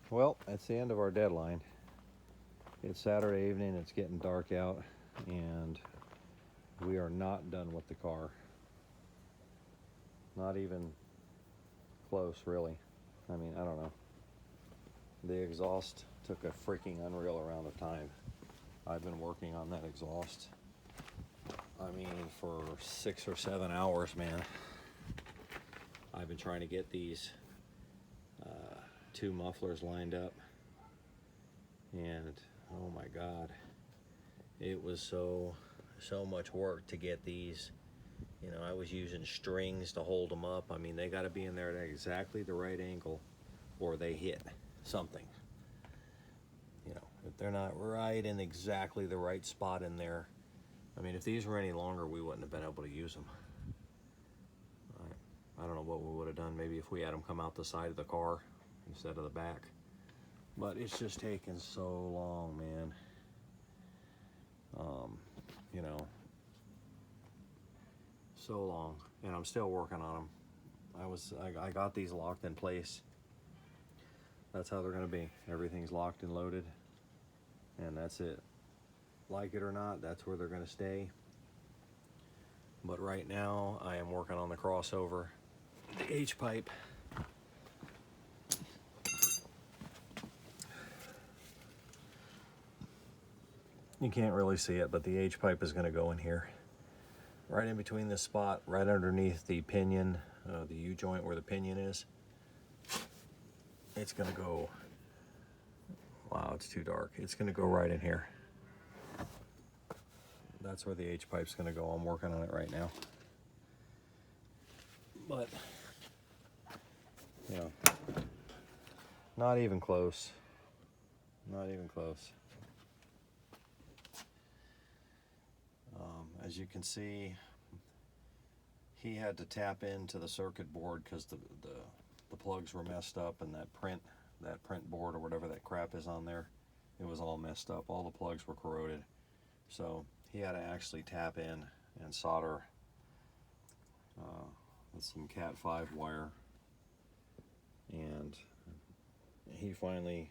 Well, it's the end of our deadline. It's Saturday evening, it's getting dark out, and we are not done with the car. Not even close, really. I mean, I don't know. The exhaust took a freaking unreal amount of time. I've been working on that exhaust, I mean, for 6 or 7 hours, man. I've been trying to get these two mufflers lined up, and oh my god, it was so much work to get these. You know, I was using strings to hold them up. I mean, they got to be in there at exactly the right angle or they hit something. You know, if they're not right in exactly the right spot in there, I mean, if these were any longer, we wouldn't have been able to use them. I don't know what we would have done. Maybe if we had them come out the side of the car instead of the back. But it's just taking so long, man. You know, so long, and I'm still working on them. I got these locked in place. That's how they're going to be. Everything's locked and loaded, and that's it. Like it or not, that's where they're going to stay. But right now, I am working on the crossover, the H-pipe. You can't really see it, but the H-pipe is going to go in here, right in between this spot, right underneath the pinion, the U-joint where the pinion is. It's going to go, wow, it's too dark. It's going to go right in here. That's where the H-pipe's going to go. I'm working on it right now. But, you know, not even close. Not even close. As you can see, he had to tap into the circuit board because the plugs were messed up, and that print board or whatever that crap is on there, it was all messed up. All the plugs were corroded. So he had to actually tap in and solder with some Cat 5 wire, and he finally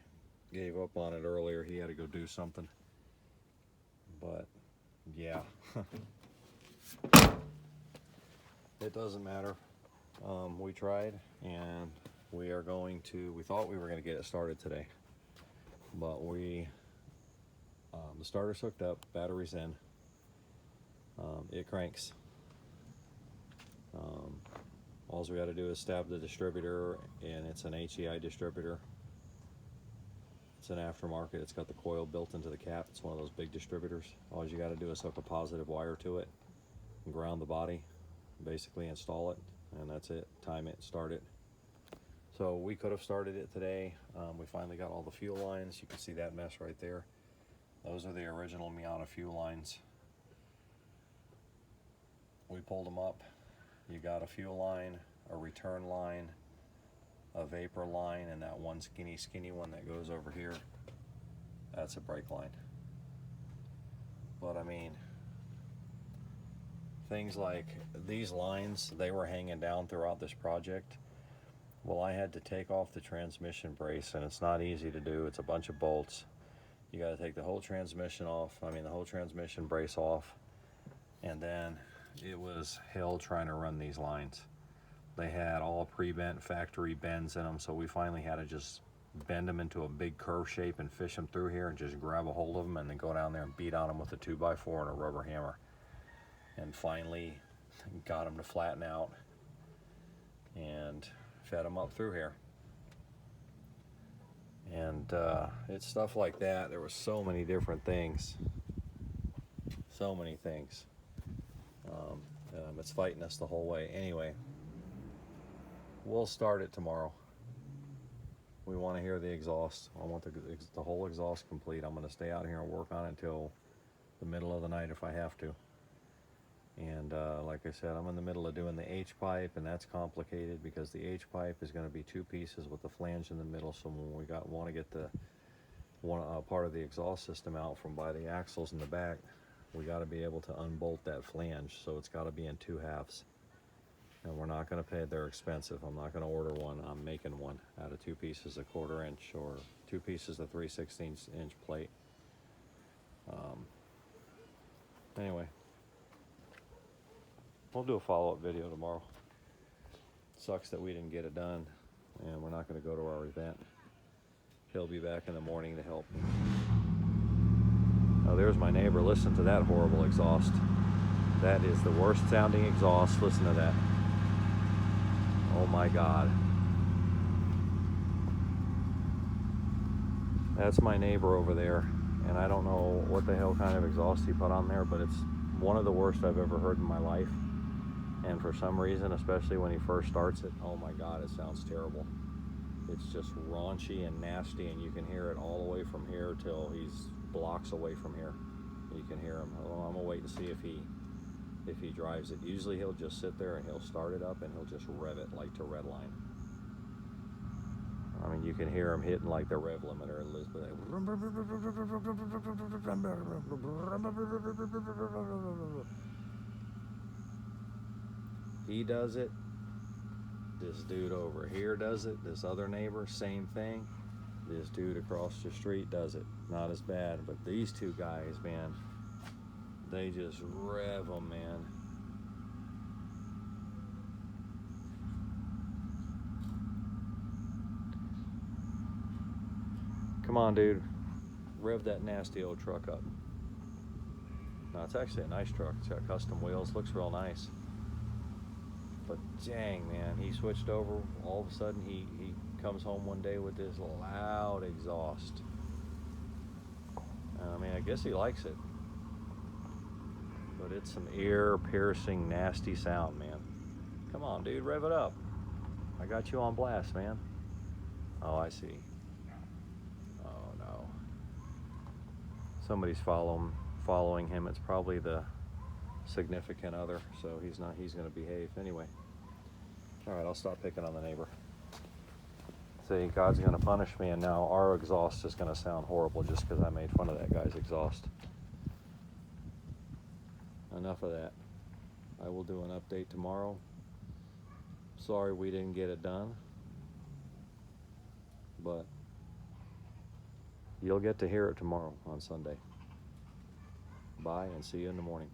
gave up on it earlier. He had to go do something, but yeah. It doesn't matter. We tried, and we thought we were going to get it started today, but the starter's hooked up, battery's in, it cranks. All we got to do is stab the distributor, and it's an HEI distributor. It's an aftermarket. It's got the coil built into the cap. It's one of those big distributors. All you got to do is hook a positive wire to it and ground the body, basically install it, and that's it. Time it, start it. So we could have started it today. We finally got all the fuel lines. You can see that mess right there. Those are the original Miata fuel lines. We pulled them up. You got a fuel line, a return line, a vapor line, and that one skinny one that goes over here, that's a brake line. But I mean, things like these lines, they were hanging down throughout this project. Well, I had to take off the transmission brace, and it's not easy to do. It's a bunch of bolts. You got to take the whole transmission off, the whole transmission brace off, and then it was hell trying to run these lines. They had all pre-bent factory bends in them, so we finally had to just bend them into a big curve shape and fish them through here and just grab a hold of them and then go down there and beat on them with a 2x4 and a rubber hammer. And finally got them to flatten out and fed them up through here. And it's stuff like that. There were so many different things. So many things. It's fighting us the whole way. Anyway, we'll start it tomorrow. We want to hear the exhaust. I want the whole exhaust complete. I'm going to stay out here and work on it until the middle of the night if I have to. And like I said, I'm in the middle of doing the H-pipe, and that's complicated because the H-pipe is going to be two pieces with the flange in the middle. So when we want to get the part of the exhaust system out from by the axles in the back, we got to be able to unbolt that flange. So it's got to be in two halves. And we're not going to pay, they're expensive. I'm not going to order one. I'm making one out of 2 pieces of 1/4 inch or 2 pieces of 3/16 inch plate. Anyway, we'll do a follow-up video tomorrow. Sucks that we didn't get it done, and we're not going to go to our event. He'll be back in the morning to help me. Oh, there's my neighbor. Listen to that horrible exhaust. That is the worst sounding exhaust. Listen to that. Oh my God. That's my neighbor over there, and I don't know what the hell kind of exhaust he put on there, but it's one of the worst I've ever heard in my life. And for some reason, especially when he first starts it, oh my God, it sounds terrible. It's just raunchy and nasty, and you can hear it all the way from here till he's blocks away from here. You can hear him. Oh, I'm gonna wait and see if he drives it. Usually he'll just sit there and he'll start it up and he'll just rev it like to redline. I mean, you can hear him hitting like the rev limiter in Elizabeth. He does it. This dude over here does it. This other neighbor, same thing. This dude across the street does it. Not as bad, but these 2 guys, man, they just rev them, man. Come on, dude. Rev that nasty old truck up. No, it's actually a nice truck. It's got custom wheels. Looks real nice. But dang, man, he switched over. All of a sudden, he comes home one day with this loud exhaust. I mean, I guess he likes it. But it's some ear-piercing, nasty sound, man. Come on, dude, rev it up. I got you on blast, man. Oh, I see. Oh, no. Somebody's following him. It's probably the significant other, so he's going to behave. Anyway. All right, I'll stop picking on the neighbor. See, God's going to punish me, and now our exhaust is going to sound horrible just because I made fun of that guy's exhaust. Enough of that. I will do an update tomorrow. Sorry we didn't get it done, but you'll get to hear it tomorrow on Sunday. Bye, and see you in the morning.